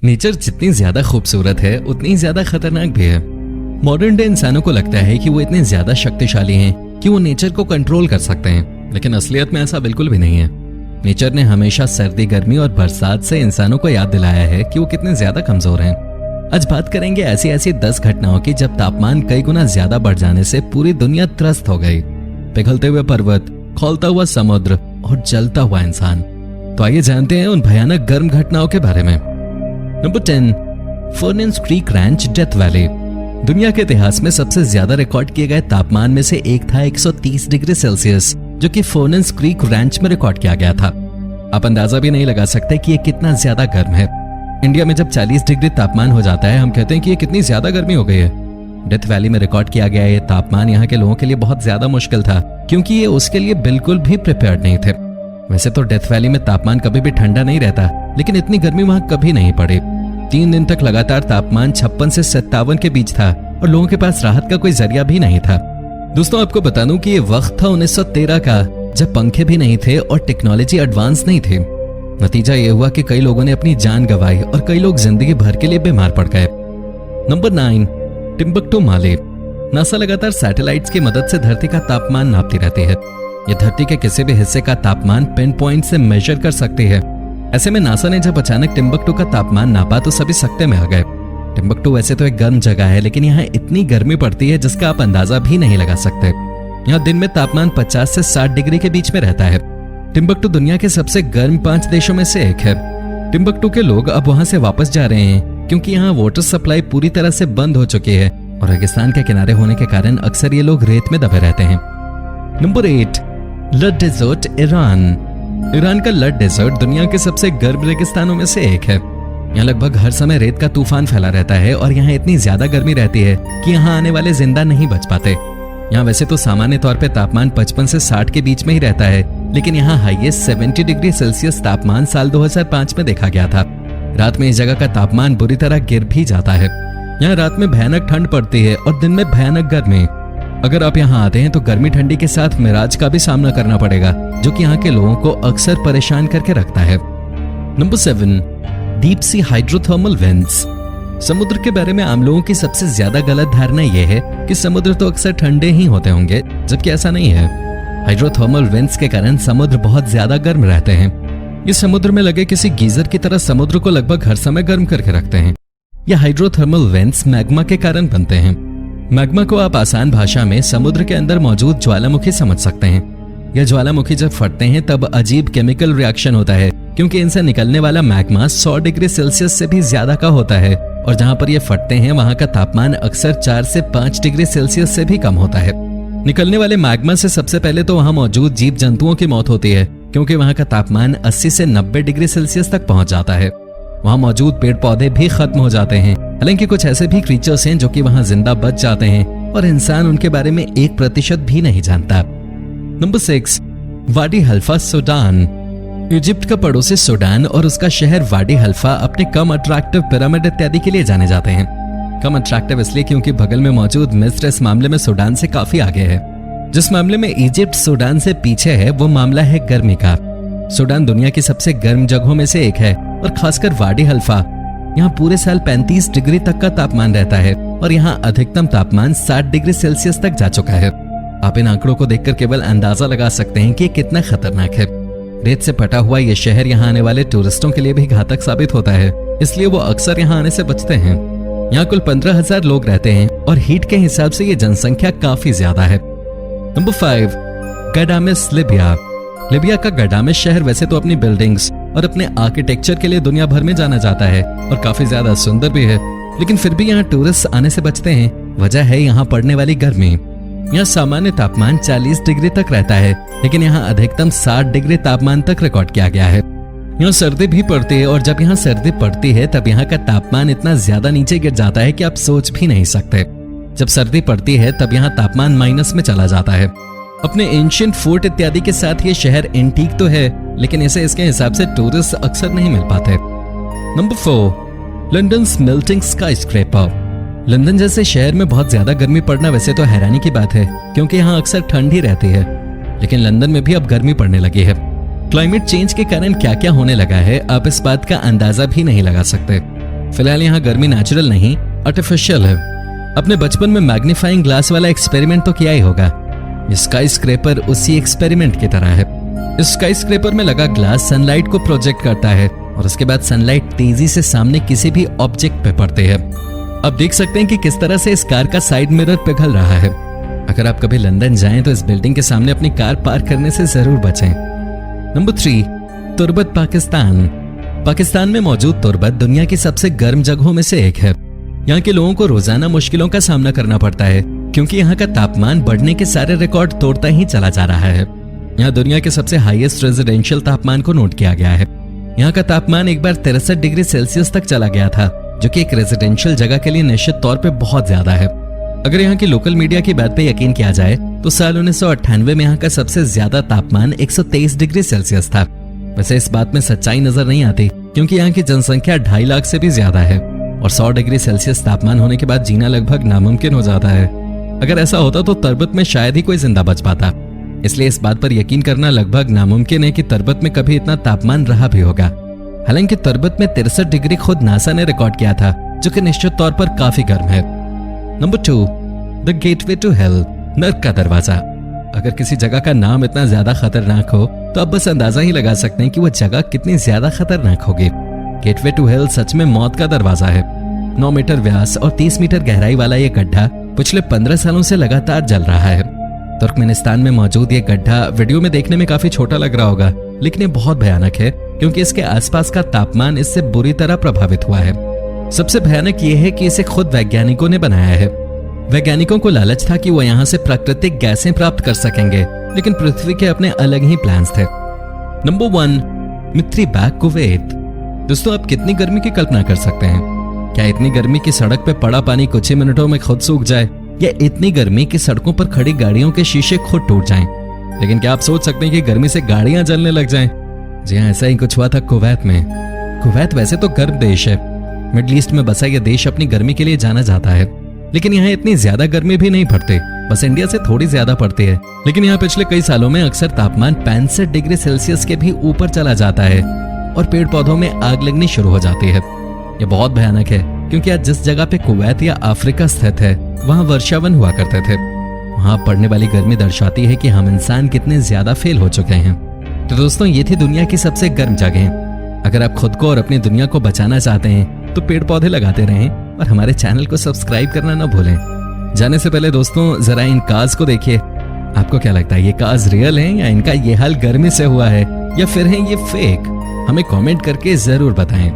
Nature जितनी ज्यादा खूबसूरत है उतनी ज्यादा खतरनाक भी है। मॉडर्न डे इंसानों को लगता है कि वो इतने ज्यादा शक्तिशाली हैं कि वो नेचर को कंट्रोल कर सकते हैं, लेकिन असलियत में ऐसा बिल्कुल भी नहीं है। नेचर ने हमेशा सर्दी, गर्मी और बरसात से इंसानों को याद दिलाया है कि वो कितने ज्यादा कमजोर हैं। आज बात करेंगे ऐसी ऐसी 10 घटनाओं की जब तापमान कई गुना ज्यादा बढ़ जाने से पूरी दुनिया त्रस्त हो गई। पिघलते हुए पर्वत, खौलता हुआ समुद्र और जलता हुआ इंसान। तो आइए जानते हैं उन भयानक गर्म घटनाओं के बारे में। Number 10, furnace creek ranch, death valley. दुनिया के इतिहास में सबसे ज्यादा रिकॉर्ड किए गए तापमान में से एक था 130 डिग्री सेल्सियस, जो कि फर्नेस क्रीक रैंच में रिकॉर्ड किया गया था। आप अंदाजा भी नहीं लगा सकते कि ये कितना ज्यादा गर्म है। इंडिया में जब 40 डिग्री तापमान हो जाता है, हम कहते हैं कि ये कितनी ज्यादा गर्मी हो गई है। डेथ वैली में रिकॉर्ड किया गया ये तापमान यहाँ के लोगों के लिए बहुत ज्यादा मुश्किल था, क्योंकि ये उसके लिए बिल्कुल भी प्रिपेयर्ड नहीं थे। वैसे तो डेथ वैली में तापमान कभी भी ठंडा नहीं रहता, लेकिन इतनी गर्मी वहां कभी नहीं पड़ी। 3 दिन तक लगातार तापमान 56 से 57 के बीच था और लोगों के पास राहत का कोई जरिया भी नहीं था। दोस्तों, आपको बता दूं कि ये वक्त था 1913 का, जब पंखे भी नहीं थे और टेक्नोलॉजी एडवांस नहीं थी। नतीजा ये हुआ कि कई लोगों ने अपनी जान गंवाई और कई लोग जिंदगी भर के लिए बीमार पड़ गए। नंबर 9, टिम्बक्टू, माली। नासा लगातार सैटेलाइट्स की मदद से धरती का तापमान नापती रहती है। यह धरती के किसी भी हिस्से का तापमान पिन पॉइंट से मेजर कर सकती है। ऐसे में नासा ने जब अचानक टिम्बक्टू का तापमान नापा तो सभी सकते में आ गए। टिम्बक्टू वैसे तो एक गर्म जगह है, लेकिन यहाँ इतनी गर्मी पड़ती है जिसका आप अंदाजा भी नहीं लगा सकते। यहाँ दिन में तापमान 50 से 60 डिग्री के बीच में रहता है। टिम्बक्टू दुनिया के सबसे गर्म 5 देशों में से एक है। टिम्बक्टू के लोग अब वहां से वापस जा रहे हैं, क्योंकि यहाँ वाटर सप्लाई पूरी तरह से बंद हो चुकी है और रेगिस्तान के किनारे होने के कारण अक्सर ये लोग रेत में दबे रहते हैं। नंबर 8, लड डेजर्ट, ईरान। ईरान का लड डेजर्ट दुनिया के सबसे गर्म रेगिस्तानों में से एक है। यहाँ लगभग हर समय रेत का तूफान फैला रहता है और यहाँ इतनी ज्यादा गर्मी रहती है कि यहाँ आने वाले जिंदा नहीं बच पाते। यहाँ वैसे तो सामान्य तौर पे तापमान 55 से 60 के बीच में ही रहता है, लेकिन यहाँ हाईएस्ट 70 डिग्री सेल्सियस तापमान साल 2005 में देखा गया था। रात में इस जगह का तापमान बुरी तरह गिर भी जाता है। यहाँ रात में भयानक ठंड पड़ती है और दिन में भयानक गर्मी। अगर आप यहाँ आते हैं तो गर्मी ठंडी के साथ मिराज का भी सामना करना पड़ेगा, जो कि यहाँ के लोगों को अक्सर परेशान करके रखता है। Number 7, deep sea hydrothermal vents. समुद्र के बारे में आम लोगों की सबसे ज्यादा गलत धारणा यह है कि समुद्र तो अक्सर ठंडे ही होते होंगे, जबकि ऐसा नहीं है। हाइड्रोथर्मल वेंट्स के कारण समुद्र बहुत ज्यादा गर्म रहते हैं। ये समुद्र में लगे किसी गीजर की तरह समुद्र को लगभग हर समय गर्म करके रखते हैं। यह हाइड्रोथर्मल वेंट्स मैग्मा के कारण बनते हैं। मैग्मा को आप आसान भाषा में समुद्र के अंदर मौजूद ज्वालामुखी समझ सकते हैं। यह ज्वालामुखी जब फटते हैं तब अजीब केमिकल रिएक्शन होता है, क्योंकि इनसे निकलने वाला मैग्मा 100 डिग्री सेल्सियस से भी ज्यादा का होता है और जहां पर ये फटते हैं वहां का तापमान अक्सर 4 से 5 डिग्री सेल्सियस से भी कम होता है। निकलने वाले मैग्मा से सबसे पहले तो वहां मौजूद जीव जंतुओं की मौत होती है, क्योंकि वहां का तापमान 80 से 90 डिग्री सेल्सियस तक पहुंच जाता है। वहां मौजूद पेड़ पौधे भी खत्म हो जाते हैं। हालांकि कुछ ऐसे भी क्रीचर्स हैं जो कि वहां जिंदा बच जाते हैं और इंसान उनके बारे में 1% भी नहीं जानता। नंबर 6, वाडी हल्फा, सूडान। इजिप्ट का पड़ोसी सूडान और उसका शहर वाडी हल्फा अपने कम अट्रैक्टिव पिरामिड इत्यादि के लिए जाने जाते हैं। कम अट्रैक्टिव इसलिए क्योंकि बगल में मौजूद मिस्र इस मामले में सूडान से काफी आगे है। जिस मामले में इजिप्ट सूडान से पीछे है वो मामला है गर्मी का। सूडान दुनिया की सबसे गर्म जगहों में से एक है और खासकर वाडी हल्फा, यहाँ पूरे साल 35 डिग्री तक का तापमान रहता है और यहाँ अधिकतम तापमान 60 डिग्री सेल्सियस तक जा चुका है। आप इन आंकड़ों को देखकर केवल अंदाजा लगा सकते हैं कि कितना खतरनाक है। रेत से पटा हुआ ये शहर यहाँ आने वाले टूरिस्टों के लिए भी घातक साबित होता है, इसलिए वो अक्सर यहाँ आने से बचते हैं। यहाँ कुल 15,000 लोग रहते हैं और हीट के हिसाब से ये जनसंख्या काफी ज्यादा है। नंबर 5, गडामेस, लिबिया। लिबिया का गडामेस शहर वैसे तो अपनी बिल्डिंग्स और अपने आर्किटेक्चर के लिए दुनिया भर में जाना जाता है और काफी ज्यादा सुंदर भी है, लेकिन फिर भी यहाँ टूरिस्ट आने से बचते हैं। वजह है यहाँ पड़ने वाली गर्मी। यहाँ सामान्य तापमान 40 डिग्री तक रहता है, लेकिन यहाँ अधिकतम 60 डिग्री तापमान तक रिकॉर्ड किया गया है। यहाँ सर्दी भी पड़ती है और जब यहाँ सर्दी पड़ती है तब यहाँ का तापमान इतना ज्यादा नीचे गिर जाता है कि आप सोच भी नहीं सकते। जब सर्दी पड़ती है तब यहाँ तापमान माइनस में चला जाता है। अपने एंशिएंट फोर्ट इत्यादि के साथ ये शहर एंटीक तो है, लेकिन इसे इसके हिसाब से टूरिस्ट अक्सर नहीं मिल पाते। Number 4, London melting skyscraper. London जैसे शहर में बहुत ज्यादा गर्मी पड़ना वैसे तो हैरानी की बात है, क्योंकि यहाँ अक्सर ठंड ही रहती है, लेकिन लंदन में भी अब गर्मी पड़ने लगी है। क्लाइमेट चेंज के कारण क्या क्या होने लगा है आप इस बात का अंदाजा भी नहीं लगा सकते। फिलहाल यहाँ गर्मी नेचुरल नहीं, आर्टिफिशियल है। अपने बचपन में मैग्नीफाइंग ग्लास वाला एक्सपेरिमेंट तो किया ही होगा। स्काई स्क्रेपर उसी एक्सपेरिमेंट की तरह है। इस स्काई स्क्रेपर में लगा ग्लास सनलाइट को प्रोजेक्ट करता है और उसके बाद सनलाइट तेजी से सामने किसी भी ऑब्जेक्ट पे पड़ती है। अब देख सकते हैं कि किस तरह से इस कार का साइड मिरर पिघल रहा है। अगर आप कभी लंदन जाएं तो इस बिल्डिंग के सामने अपनी कार पार्क करने से जरूर बचें। नंबर 3, तुर्बत पाकिस्तान। पाकिस्तान में मौजूद तुर्बत दुनिया की सबसे गर्म जगहों में से एक है। यहाँ के लोगों को रोजाना मुश्किलों का सामना करना पड़ता है क्योंकि यहाँ का तापमान बढ़ने के सारे रिकॉर्ड तोड़ता ही चला जा रहा है। यहाँ दुनिया के सबसे हाईएस्ट रेजिडेंशियल तापमान को नोट किया गया है। यहाँ का तापमान एक बार 63 डिग्री सेल्सियस तक चला गया था, जो कि एक रेजिडेंशियल जगह के लिए निश्चित तौर पे बहुत ज्यादा है। अगर यहाँ की लोकल मीडिया की बात पे यकीन किया जाए तो साल 1998 में यहाँ का सबसे ज्यादा तापमान 123 डिग्री सेल्सियस था। वैसे इस बात में सच्चाई नजर नहीं आती क्योंकि यहाँ की जनसंख्या 2.5 लाख से भी ज्यादा है और 100 डिग्री सेल्सियस तापमान होने के बाद जीना लगभग नामुमकिन हो जाता है। अगर ऐसा होता तो तुर्बत में शायद ही कोई जिंदा बच पाता। इसलिए इस बात पर यकीन करना लगभग नामुमकिन है कि तुर्बत में कभी इतना तापमान रहा भी होगा। हालांकि तुर्बत में 63 डिग्री खुद नासा ने रिकॉर्ड किया था, जो कि निश्चित तौर पर काफी गर्म है। Number 2, the gateway to hell, नर्क का दरवाजा। अगर किसी जगह का नाम इतना ज्यादा खतरनाक हो तो आप बस अंदाजा ही लगा सकते हैं कि वह जगह कितनी ज्यादा खतरनाक होगी। गेटवे टू हेल सच में मौत का दरवाजा है। 9 मीटर व्यास और 30 मीटर गहराई वाला यह गड्ढा पिछले 15 सालों से लगातार जल रहा है। तुर्कमेनिस्तान में मौजूद यह गड्ढा वीडियो में देखने में काफी छोटा लग रहा होगा, लेकिन ये बहुत भयानक है क्योंकि इसके आसपास का तापमान इससे बुरी तरह प्रभावित हुआ है। सबसे भयानक यह है कि इसे खुद वैज्ञानिकों ने बनाया है। वैज्ञानिकों को लालच था कि वो यहाँ से प्राकृतिक गैसें प्राप्त कर सकेंगे, लेकिन पृथ्वी के अपने अलग ही प्लान्स थे। नंबर 1, मित्रीबैग कुवैत। दोस्तों, आप कितनी गर्मी की कल्पना कर सकते हैं? क्या इतनी गर्मी की सड़क पे पड़ा पानी कुछ ही मिनटों में खुद सूख जाए, या इतनी गर्मी की सड़कों पर खड़ी गाड़ियों के शीशे खुद टूट जाएं? लेकिन क्या आप सोच सकते हैं कि गर्मी से गाड़ियां जलने लग जाएं? जी हाँ, ऐसा ही कुछ हुआ था कुवैत में। कुवैत वैसे तो गर्म देश है। मिडल ईस्ट में बसा यह देश अपनी गर्मी के लिए जाना जाता है, लेकिन यहाँ इतनी ज्यादा गर्मी भी नहीं पड़ती, बस इंडिया से थोड़ी ज्यादा पड़ती है। लेकिन यहाँ पिछले कई सालों में अक्सर तापमान 65 डिग्री सेल्सियस के भी ऊपर चला जाता है और पेड़ पौधों में आग लगनी शुरू हो जाती है। ये बहुत भयानक है क्योंकि आज जिस जगह पे कुवैत या अफ्रीका स्थित है वहाँ वर्षावन हुआ करते थे। वहाँ पड़ने वाली गर्मी दर्शाती है कि हम इंसान कितने ज्यादा फेल हो चुके हैं। तो दोस्तों, ये थी दुनिया की सबसे गर्म जगह। अगर आप खुद को और अपनी दुनिया को बचाना चाहते हैं तो पेड़ पौधे लगाते रहें और हमारे चैनल को सब्सक्राइब करना ना भूलें। जाने से पहले दोस्तों, जरा इन कार्स को देखिए। आपको क्या लगता है, ये कार्स रियल हैं या इनका ये हाल गर्मी से हुआ है, या फिर है ये फेक? हमें कमेंट करके जरूर बताएं।